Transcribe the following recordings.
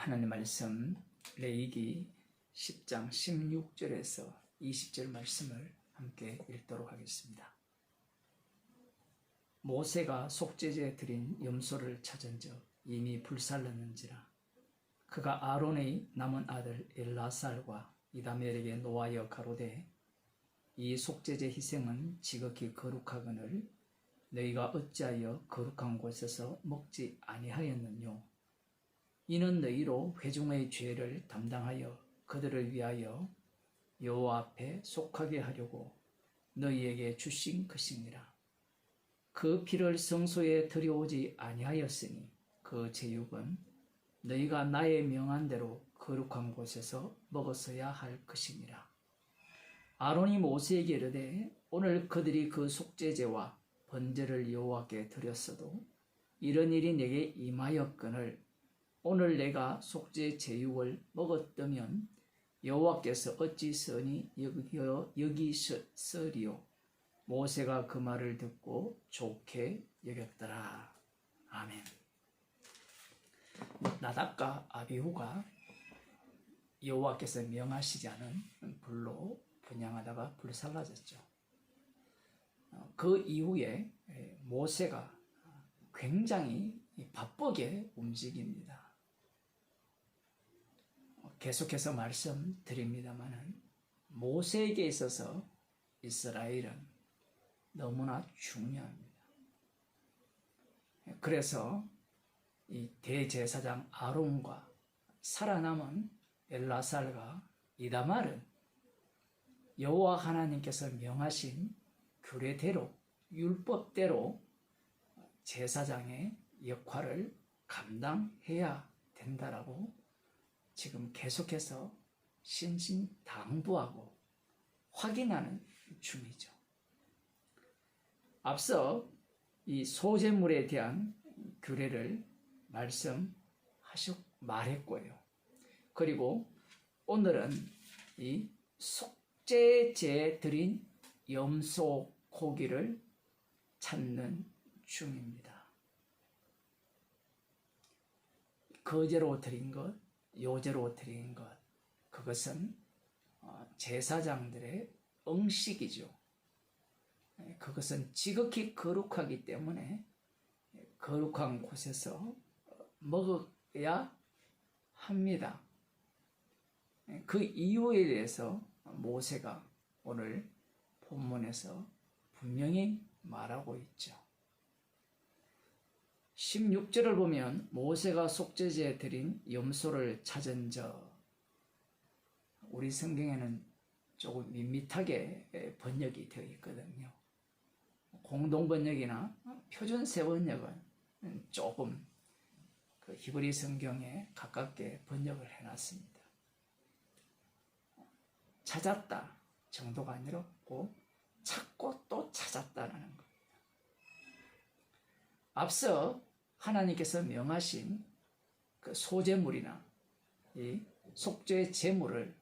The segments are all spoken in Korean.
하나님 말씀 레위기 10장 16절에서 20절 말씀을 함께 읽도록 하겠습니다. 모세가 속죄제에 드린 염소를 찾은즉 이미 불살랐는지라 그가 아론의 남은 아들 엘라살과 이다멜에게 노하여 가로되 이 속죄제 희생은 지극히 거룩하거늘 너희가 어찌하여 거룩한 곳에서 먹지 아니하였느뇨. 이는 너희로 회중의 죄를 담당하여 그들을 위하여 여호와 앞에 속하게 하려고 너희에게 주신 것이니라. 그 피를 성소에 들여오지 아니하였으니 그 제육은 너희가 나의 명한 대로 거룩한 곳에서 먹었어야 할 것이니라. 아론이 모세에게 이르되 오늘 그들이 그 속죄제와 번제를 여호와께 드렸어도 이런 일이 내게 임하였거늘 오늘 내가 속죄 제육을 먹었다면 여호와께서 어찌 선히 여기시리요. 모세가 그 말을 듣고 좋게 여겼더라. 아멘. 나답과 아비후가 여호와께서 명하시지 않은 불로 분향하다가 불살라졌죠. 그 이후에 모세가 굉장히 바쁘게 움직입니다. 계속해서 말씀드립니다마는 모세에게 있어서 이스라엘은 너무나 중요합니다. 그래서 이 대제사장 아론과 살아남은 엘라살과 이다말은 여호와 하나님께서 명하신 규례대로 율법대로 제사장의 역할을 감당해야 된다라고 지금 계속해서 신신당부하고 확인하는 중이죠. 앞서 이 소제물에 대한 규례를 말했고요. 그리고 오늘은 이 속죄제에 드린 염소 고기를 찾는 중입니다. 거제로 드린 것, 요제로 드린 것, 그것은 제사장들의 응식이죠. 그것은 지극히 거룩하기 때문에 거룩한 곳에서 먹어야 합니다. 그 이유에 대해서 모세가 오늘 본문에서 분명히 말하고 있죠. 16절을 보면 모세가 속죄제에 드린 염소를 찾은즉, 우리 성경에는 조금 밋밋하게 번역이 되어 있거든요. 공동번역이나 표준세번역은 조금 그 히브리 성경에 가깝게 번역을 해놨습니다. 찾았다 정도가 아니고 찾고 또 찾았다라는 겁니다. 앞서 하나님께서 명하신 그 소제물이나 이 속죄 제물을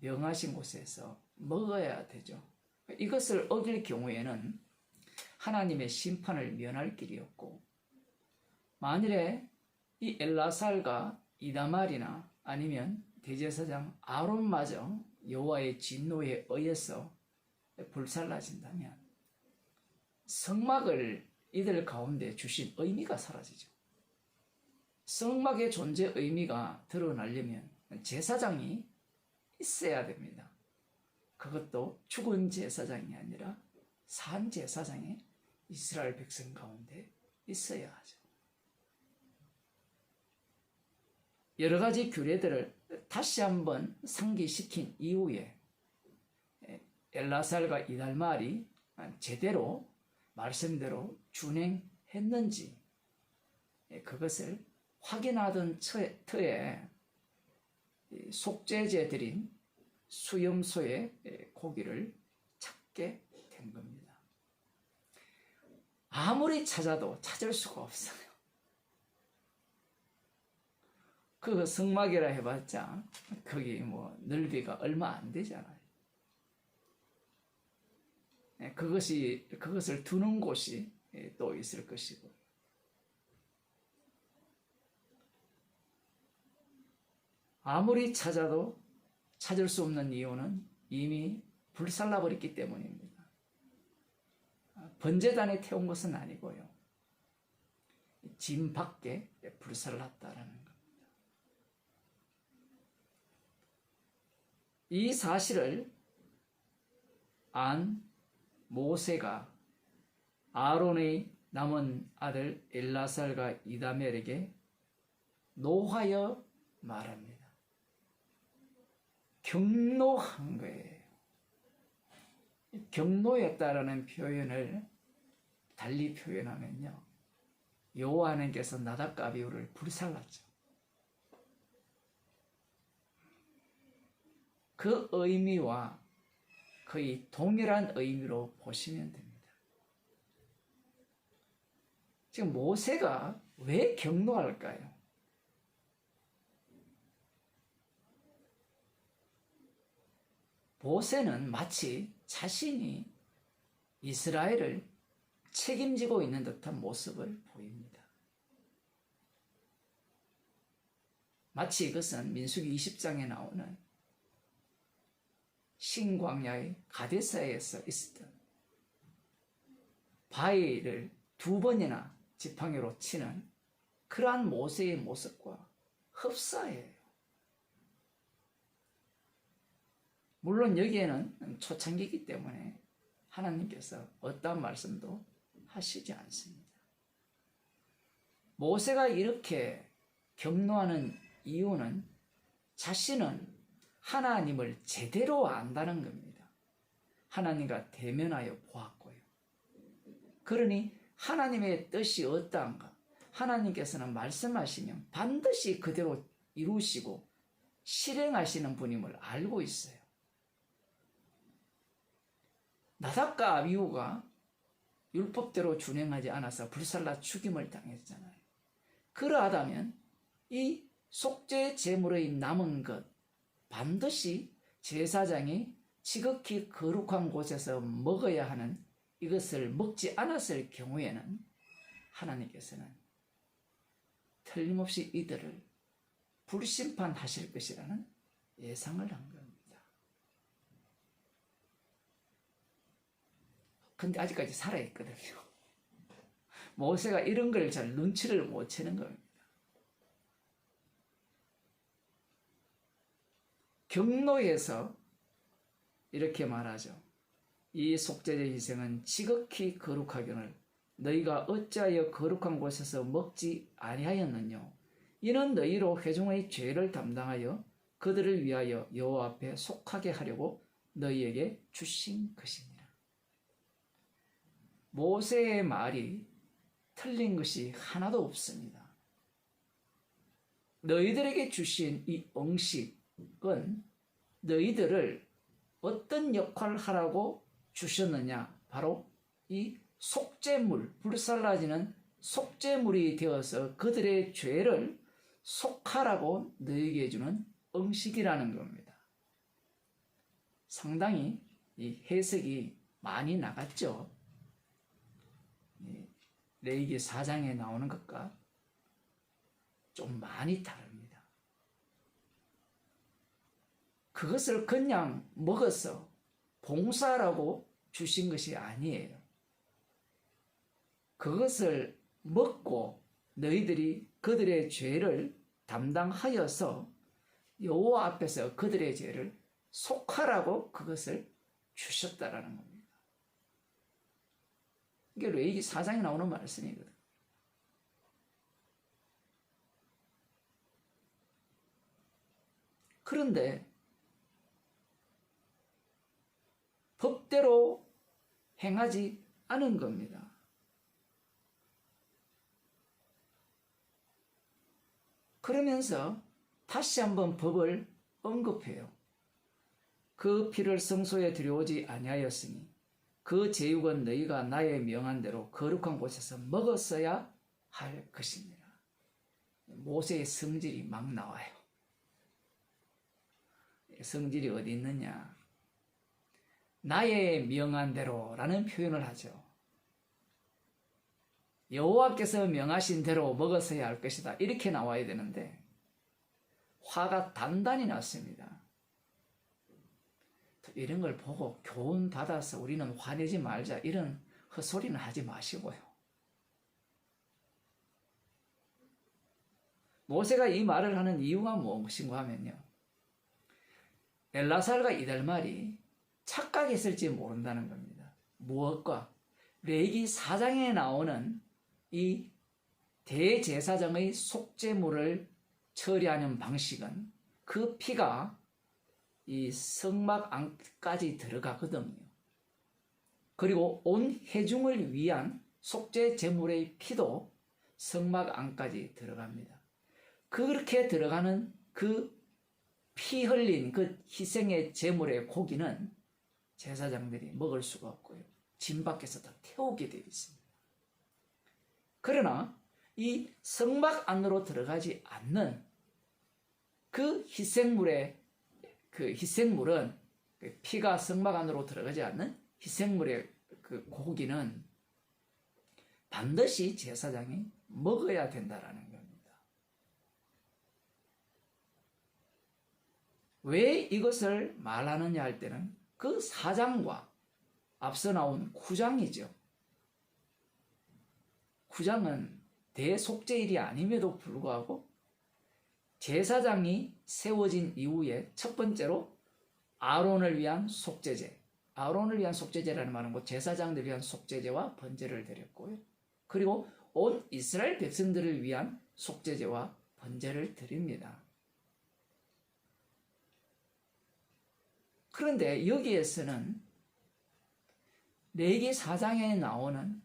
명하신 곳에서 먹어야 되죠. 이것을 어길 경우에는 하나님의 심판을 면할 길이 없고, 만일에 이 엘라살과 이다말이나 아니면 대제사장 아론마저 여호와의 진노에 의해서 불살라진다면 성막을 이들 가운데 주신 의미가 사라지죠. 성막의 존재 의미가 드러나려면 제사장이 있어야 됩니다. 그것도 죽은 제사장이 아니라 산 제사장이 이스라엘 백성 가운데 있어야 하죠. 여러 가지 규례들을 다시 한번 상기시킨 이후에 엘라살과 이달말이 제대로 말씀대로 준행했는지 그것을 확인하던 터에 속죄제 드린 수염소의 고기를 찾게 된 겁니다. 아무리 찾아도 찾을 수가 없어요. 그 성막이라 해봤자 거기 뭐 넓이가 얼마 안 되잖아요. 그것을 두는 곳이 또 있을 것이고, 아무리 찾아도 찾을 수 없는 이유는 이미 불살라버렸기 때문입니다. 번제단에 태운 것은 아니고요. 짐 밖에 불살랐다라는 겁니다. 이 사실을 안 모세가 아론의 남은 아들 엘라살과 이다멜에게 노하여 말합니다. 경노한 거예요. 경노했다라는 표현을 달리 표현하면요, 여호와 하나님께서 나답과 아비후를 불살랐죠. 그 의미와 거의 동일한 의미로 보시면 됩니다. 지금 모세가 왜 경노할까요? 모세는 마치 자신이 이스라엘을 책임지고 있는 듯한 모습을 보입니다. 마치 이것은 민수기 20장에 나오는 신광야의 가데사에서 있었던 바위를 2번이나 지팡이로 치는 그러한 모세의 모습과 흡사해요. 물론 여기에는 초창기이기 때문에 하나님께서 어떠한 말씀도 하시지 않습니다. 모세가 이렇게 경노하는 이유는 자신은 하나님을 제대로 안다는 겁니다. 하나님과 대면하여 보았고요. 그러니 하나님의 뜻이 어떠한가? 하나님께서는 말씀하시면 반드시 그대로 이루시고 실행하시는 분임을 알고 있어요. 나답과 아비후가 율법대로 준행하지 않아서 불살라 죽임을 당했잖아요. 그러하다면 이 속죄 제물의 남은 것 반드시 제사장이 지극히 거룩한 곳에서 먹어야 하는 이것을 먹지 않았을 경우에는 하나님께서는 틀림없이 이들을 불심판하실 것이라는 예상을 한 겁니다. 근데 아직까지 살아있거든요. 모세가 이런 걸 잘 눈치를 못 채는 겁니다. 경노에서 이렇게 말하죠. 이 속죄제 희생은 지극히 거룩하거늘 너희가 어찌하여 거룩한 곳에서 먹지 아니하였느뇨? 이는 너희로 회중의 죄를 담당하여 그들을 위하여 여호와 앞에 속하게 하려고 너희에게 주신 것이니라. 모세의 말이 틀린 것이 하나도 없습니다. 너희들에게 주신 이 음식은 너희들을 어떤 역할을 하라고 주셨느냐? 바로 이 속죄물, 불살라지는 속죄물이 되어서 그들의 죄를 속하라고 너희에게 주는 음식이라는 겁니다. 상당히 이 해석이 많이 나갔죠. 레위기 4장에 나오는 것과 좀 많이 다릅니다. 그것을 그냥 먹어서 봉사라고 주신 것이 아니에요. 그것을 먹고 너희들이 그들의 죄를 담당하여서 여호와 앞에서 그들의 죄를 속하라고 그것을 주셨다라는 겁니다. 이게 레위기 4장에 나오는 말씀이거든. 그런데 법대로 행하지 않은 겁니다. 그러면서 다시 한번 법을 언급해요. 그 피를 성소에 들여오지 아니하였으니 그 제육은 너희가 나의 명한 대로 거룩한 곳에서 먹었어야 할 것입니다. 모세의 성질이 막 나와요. 성질이 어디 있느냐? 나의 명한 대로라는 표현을 하죠. 여호와께서 명하신 대로 먹었어야 할 것이다. 이렇게 나와야 되는데 화가 단단히 났습니다. 이런 걸 보고 교훈 받아서 우리는 화내지 말자 이런 헛소리는 하지 마시고요. 모세가 이 말을 하는 이유가 무엇인가 하면요. 엘라살과 이달말이 착각했을지 모른다는 겁니다. 무엇과? 레위기 4장에 나오는 이 대제사장의 속죄물을 처리하는 방식은 그 피가 이 성막 안까지 들어가거든요. 그리고 온 회중을 위한 속죄 제물의 피도 성막 안까지 들어갑니다. 그렇게 들어가는 그 피 흘린 그 희생의 제물의 고기는 제사장들이 먹을 수가 없고요. 진 밖에서 다 태우게 되어 있습니다. 그러나 이 성막 안으로 들어가지 않는 그 희생물은 피가 성막 안으로 들어가지 않는 희생물의 그 고기는 반드시 제사장이 먹어야 된다라는 겁니다. 왜 이것을 말하느냐 할 때는 그 4장과 앞서 나온 9장이죠. 9장은 대속죄일이 아님에도 불구하고 제사장이 세워진 이후에 첫 번째로 아론을 위한 속죄제, 아론을 위한 속죄제라는 말은 뭐 제사장들을 위한 속죄제와 번제를 드렸고요. 그리고 온 이스라엘 백성들을 위한 속죄제와 번제를 드립니다. 그런데 여기에서는 레위기 4장에 나오는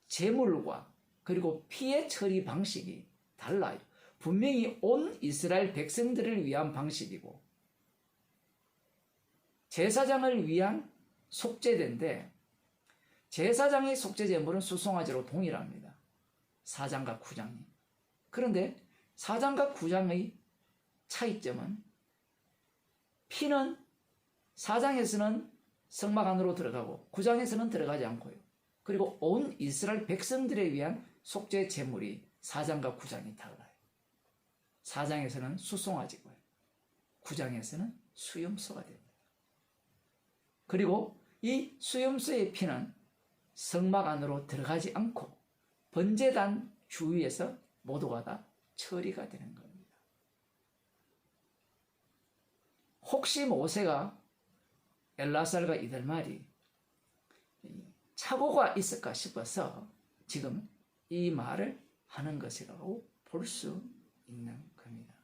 제물과 그리고 피의 처리 방식이 달라요. 분명히 온 이스라엘 백성들을 위한 방식이고 제사장을 위한 속죄제인데 제사장의 속죄제물은 수송아지로 동일합니다. 4장과 9장이. 그런데 4장과 9장의 차이점은 피는 4장에서는 성막 안으로 들어가고 9장에서는 들어가지 않고요. 그리고 온 이스라엘 백성들에 위한 속죄 제물이 4장과 9장이 달라요. 4장에서는 수송아지고요. 9장에서는 수염소가 됩니다. 그리고 이 수염소의 피는 성막 안으로 들어가지 않고 번제단 주위에서 모두가 다 처리가 되는 겁니다. 혹시 모세가 엘라살과 이달말이 착오가 있을까 싶어서 지금 이 말을 하는 것이라고 볼 수 있는 겁니다.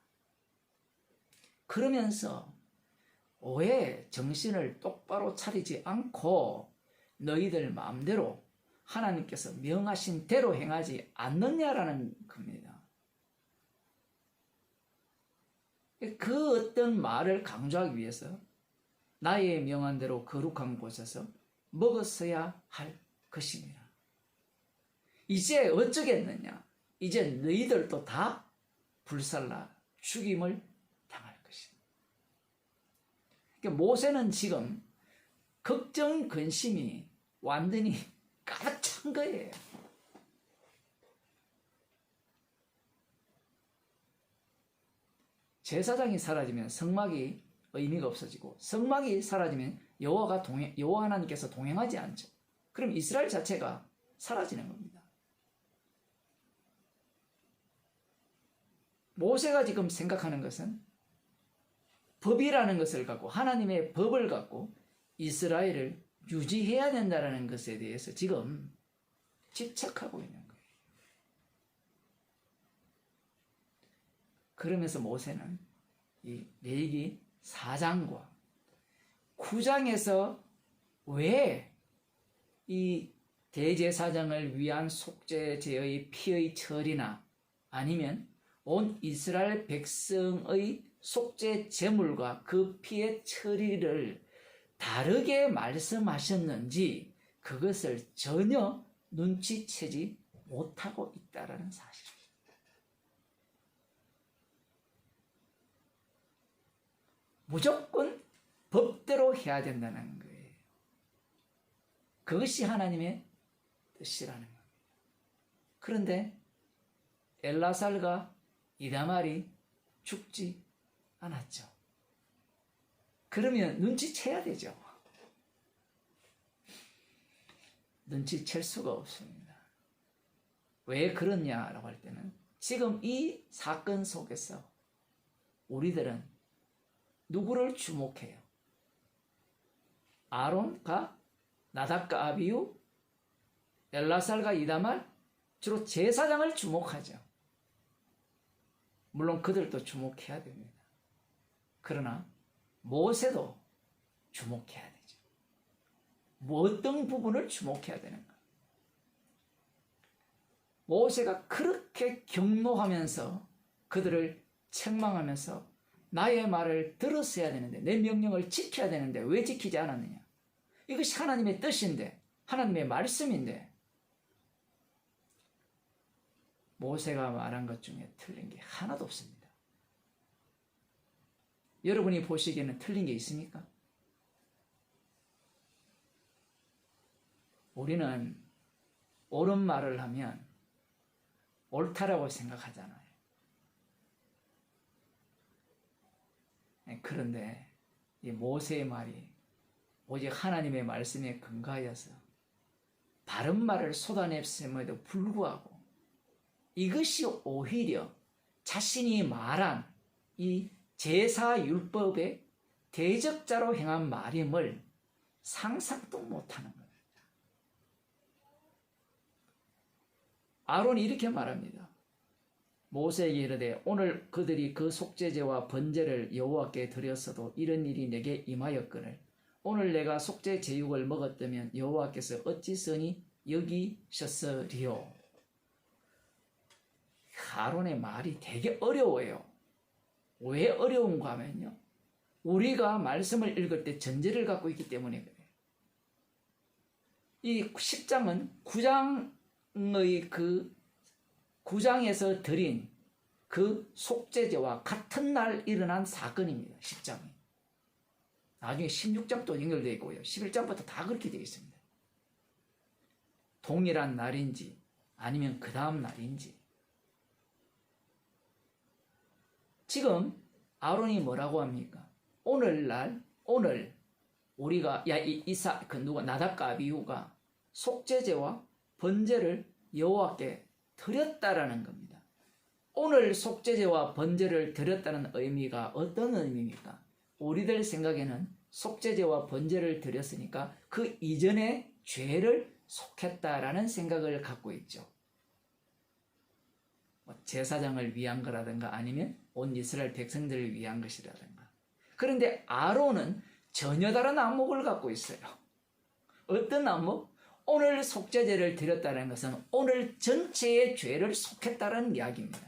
그러면서 왜 정신을 똑바로 차리지 않고 너희들 마음대로 하나님께서 명하신 대로 행하지 않느냐라는 겁니다. 그 어떤 말을 강조하기 위해서 나의 명한 대로 거룩한 곳에서 먹었어야 할 것입니다. 이제 어쩌겠느냐? 이제 너희들도 다 불살라 죽임을 당할 것이다. 그러니까 모세는 지금 걱정, 근심이 완전히 가득 찬 거예요. 제사장이 사라지면 성막이 의미가 없어지고 성막이 사라지면 여호와 하나님께서 동행하지 않죠. 그럼 이스라엘 자체가 사라지는 겁니다. 모세가 지금 생각하는 것은 법이라는 것을 갖고 하나님의 법을 갖고 이스라엘을 유지해야 된다는 것에 대해서 지금 집착하고 있는 거예요. 그러면서 모세는 이 레위기 4장과 9장에서 왜 이 대제사장을 위한 속죄제의 피의 처리나 아니면 온 이스라엘 백성의 속죄 제물과 그 피의 처리를 다르게 말씀하셨는지 그것을 전혀 눈치채지 못하고 있다는 사실입니다. 무조건 법대로 해야 된다는 거예요. 그것이 하나님의 뜻이라는 겁니다. 그런데 엘라살과 이다말이 죽지 않았죠. 그러면 눈치채야 되죠. 눈치챌 수가 없습니다. 왜 그러냐라고 할 때는 지금 이 사건 속에서 우리들은 누구를 주목해요? 아론과 나답과 아비후, 엘라살과 이다말, 주로 제사장을 주목하죠. 물론 그들도 주목해야 됩니다. 그러나 모세도 주목해야 되죠. 뭐 어떤 부분을 주목해야 되는가? 모세가 그렇게 경노하면서 그들을 책망하면서 나의 말을 들었어야 되는데, 내 명령을 지켜야 되는데 왜 지키지 않았느냐? 이것이 하나님의 뜻인데, 하나님의 말씀인데, 모세가 말한 것 중에 틀린 게 하나도 없습니다. 여러분이 보시기에는 틀린 게 있습니까? 우리는 옳은 말을 하면 옳다라고 생각하잖아요. 그런데 이 모세의 말이 오직 하나님의 말씀에 근거하여서 바른 말을 쏟아냈음에도 불구하고 이것이 오히려 자신이 말한 이 제사율법의 대적자로 행한 말임을 상상도 못하는 겁니다. 아론이 이렇게 말합니다. 모세에게 이르되 오늘 그들이 그 속죄제와 번제를 여호와께 드렸어도 이런 일이 내게 임하였거늘 오늘 내가 속죄 제육을 먹었다면 여호와께서 어찌 선히 여기셨으리요. 아론의 말이 되게 어려워요. 왜 어려운가 하면요, 우리가 말씀을 읽을 때 전제를 갖고 있기 때문에 그래요. 이 10장은 9장의 그 9장에서 드린 그 속죄제와 같은 날 일어난 사건입니다. 10장이. 나중에 16장도 연결되어 있고요. 11장부터 다 그렇게 되어 있습니다. 동일한 날인지 아니면 그 다음 날인지. 지금 아론이 뭐라고 합니까? 오늘날, 오늘 우리가 나답과 아비후가 속죄제와 번제를 여호와께 드렸다라는 겁니다. 오늘 속죄제와 번제를 드렸다는 의미가 어떤 의미입니까? 우리들 생각에는 속죄제와 번제를 드렸으니까 그 이전에 죄를 속했다라는 생각을 갖고 있죠. 제사장을 위한 거라든가 아니면 온 이스라엘 백성들을 위한 것이라든가. 그런데 아론은 전혀 다른 안목을 갖고 있어요. 어떤 안목? 오늘 속죄제를 드렸다는 것은 오늘 전체의 죄를 속했다는 이야기입니다.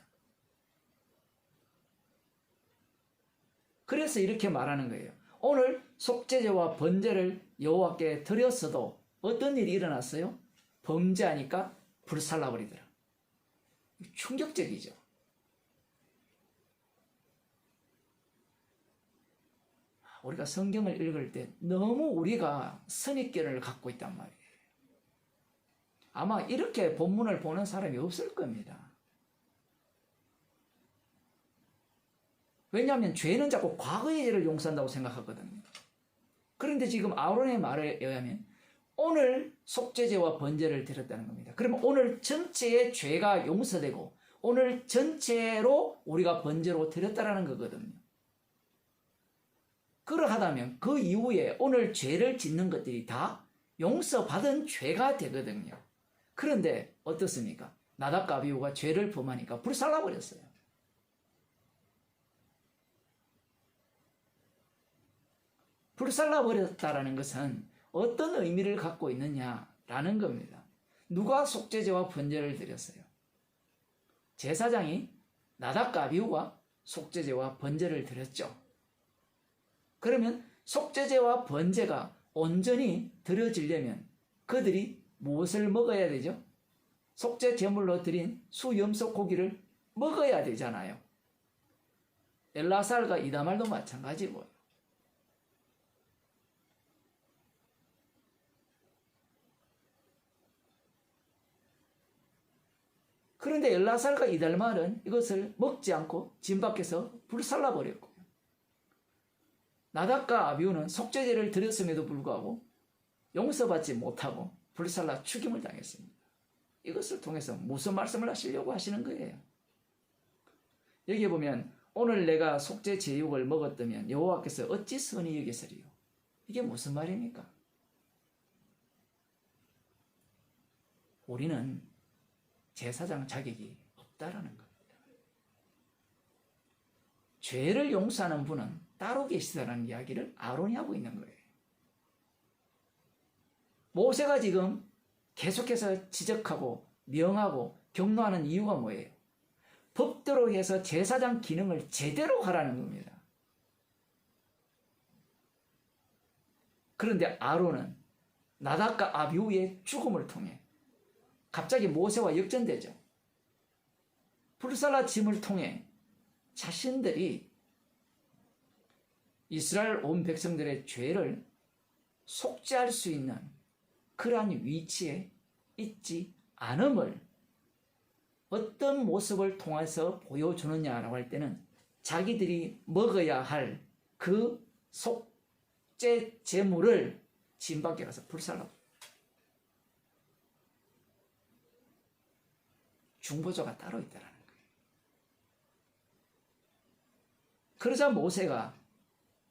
그래서 이렇게 말하는 거예요. 오늘 속죄제와 번제를 여호와께 드렸어도 어떤 일이 일어났어요? 범죄하니까 불살라버리더라. 충격적이죠. 우리가 성경을 읽을 때 너무 우리가 선입견을 갖고 있단 말이에요. 아마 이렇게 본문을 보는 사람이 없을 겁니다. 왜냐하면 죄는 자꾸 과거의 죄를 용서한다고 생각하거든요. 그런데 지금 아론의 말에 의하면 오늘 속죄제와 번제를 드렸다는 겁니다. 그러면 오늘 전체의 죄가 용서되고 오늘 전체로 우리가 번제로 드렸다라는 거거든요. 그러하다면 그 이후에 오늘 죄를 짓는 것들이 다 용서받은 죄가 되거든요. 그런데 어떻습니까? 나답과 아비후가 죄를 범하니까 불살라버렸어요. 불살라버렸다라는 것은 어떤 의미를 갖고 있느냐라는 겁니다. 누가 속죄제와 번제를 드렸어요? 제사장이 나답과 아비후가 속죄제와 번제를 드렸죠. 그러면 속죄제와 번제가 온전히 드려지려면 그들이 무엇을 먹어야 되죠? 속죄 제물로 드린 수염소 고기를 먹어야 되잖아요. 엘라살과 이다말도 마찬가지고요. 그런데 엘라살과 이달말은 이것을 먹지 않고 진 밖에서 불살라버렸고요. 나답과 아비후는 속죄제를 드렸음에도 불구하고 용서받지 못하고 불살라 죽임을 당했습니다. 이것을 통해서 무슨 말씀을 하시려고 하시는 거예요? 여기에 보면 오늘 내가 속죄 제육을 먹었다면 여호와께서 어찌 선히 여기시리요? 이게 무슨 말입니까? 우리는 제사장 자격이 없다라는 겁니다. 죄를 용서하는 분은 따로 계시다는 이야기를 아론이 하고 있는 거예요. 모세가 지금 계속해서 지적하고 명하고 격노하는 이유가 뭐예요? 법대로 해서 제사장 기능을 제대로 하라는 겁니다. 그런데 아론은 나답과 아비후의 죽음을 통해 갑자기 모세와 역전되죠. 불살라 짐을 통해 자신들이 이스라엘 온 백성들의 죄를 속죄할 수 있는 그러한 위치에 있지 않음을 어떤 모습을 통해서 보여주느냐라고 할 때는 자기들이 먹어야 할 그 속죄 제물을 진 밖에 가서 불살라 중보자가 따로 있다는 거예요. 그러자 모세가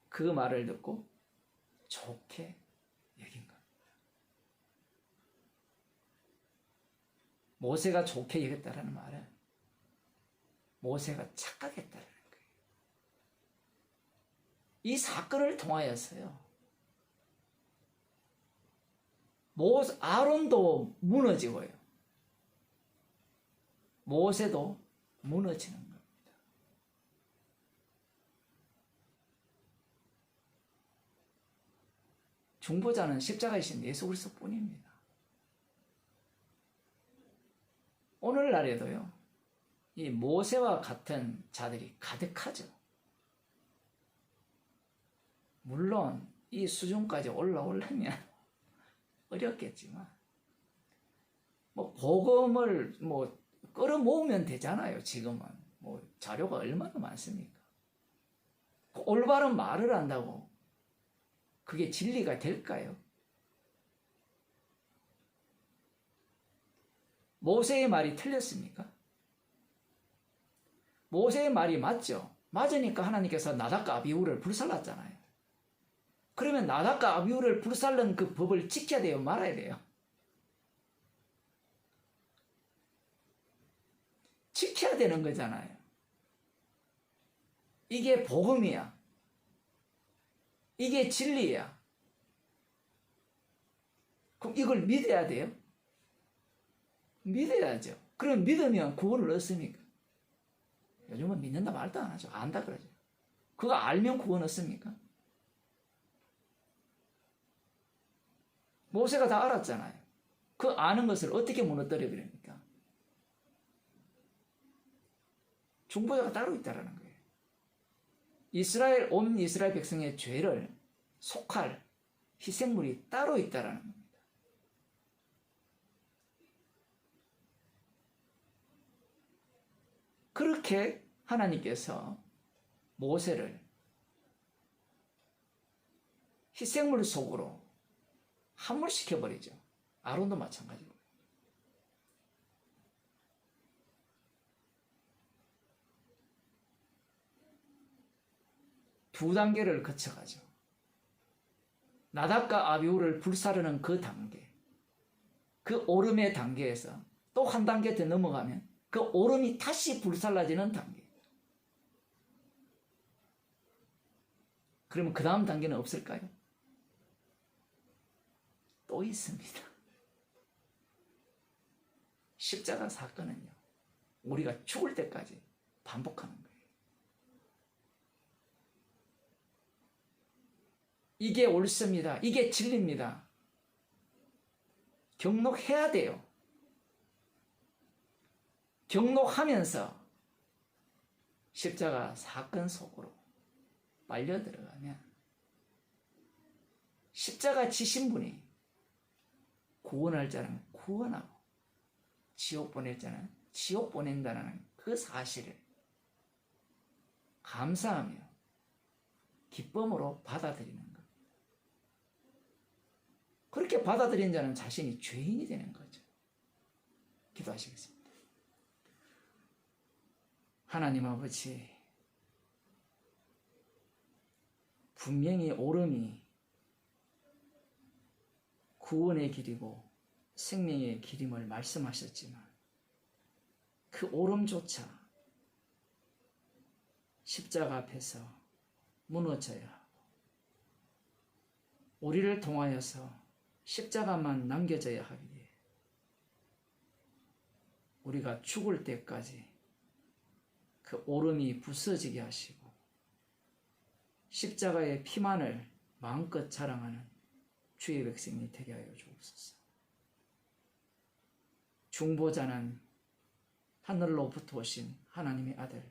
그 말을 듣고 좋게 여긴 겁니다. 모세가 좋게 여겼다는 말은 모세가 착각했다는 거예요. 이 사건을 통하여서요, 아론도 무너지고요, 모세도 무너지는 겁니다. 중보자는 십자가이신 예수 그리스도뿐입니다. 오늘날에도요, 이 모세와 같은 자들이 가득하죠. 물론 이 수준까지 올라오려면 어렵겠지만 복음을 끌어모으면 되잖아요. 지금은 자료가 얼마나 많습니까? 올바른 말을 한다고 그게 진리가 될까요? 모세의 말이 틀렸습니까? 모세의 말이 맞죠. 맞으니까 하나님께서 나답과 아비후를 불살랐잖아요. 그러면 나답과 아비후를 불살른 그 법을 지켜야 돼요? 말아야 돼요? 지켜야 되는 거잖아요. 이게 복음이야. 이게 진리야. 그럼 이걸 믿어야 돼요? 믿어야죠. 그럼 믿으면 구원을 얻습니까? 요즘은 믿는다 말도 안 하죠. 안다 그러죠. 그거 알면 구원 얻습니까? 모세가 다 알았잖아요. 그 아는 것을 어떻게 무너뜨려 버립니까? 중보자가 따로 있다라는 거예요. 온 이스라엘 백성의 죄를 속할 희생물이 따로 있다라는 겁니다. 그렇게 하나님께서 모세를 희생물 속으로 함몰시켜버리죠. 아론도 마찬가지로. 두 단계를 거쳐가죠. 나답과 아비후를 불사르는 그 단계, 그 오름의 단계에서 또 한 단계 더 넘어가면 그 오름이 다시 불살라지는 단계. 그러면 그 다음 단계는 없을까요? 또 있습니다. 십자가 사건은요, 우리가 죽을 때까지 반복하는 거예요. 이게 옳습니다. 이게 진리입니다. 경록해야 돼요. 경록하면서 십자가 사건 속으로 빨려 들어가면 십자가 지신 분이 구원할 자는 구원하고 지옥 보낼 자는 지옥 보낸다는 그 사실을 감사하며 기쁨으로 받아들이는 것. 그렇게 받아들인 자는 자신이 죄인이 되는 거죠. 기도하시겠습니다. 하나님 아버지, 분명히 오름이 구원의 길이고 생명의 길임을 말씀하셨지만 그 오름조차 십자가 앞에서 무너져야 하고 우리를 통하여서 십자가만 남겨져야 하기에 우리가 죽을 때까지 그 오름이 부서지게 하시고 십자가의 피만을 마음껏 자랑하는 주의 백성이 되게 하여 주옵소서. 중보자는 하늘로부터 오신 하나님의 아들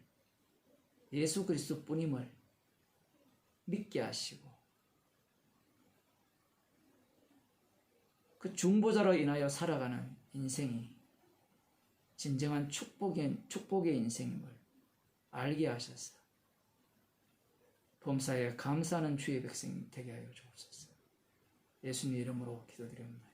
예수 그리스도 뿐임을 믿게 하시고 그 중보자로 인하여 살아가는 인생이 진정한 축복의 인생임을 알게 하셔서 범사에 감사하는 주의 백성이 되게 하여 주옵소서. 예수님 이름으로 기도드립니다.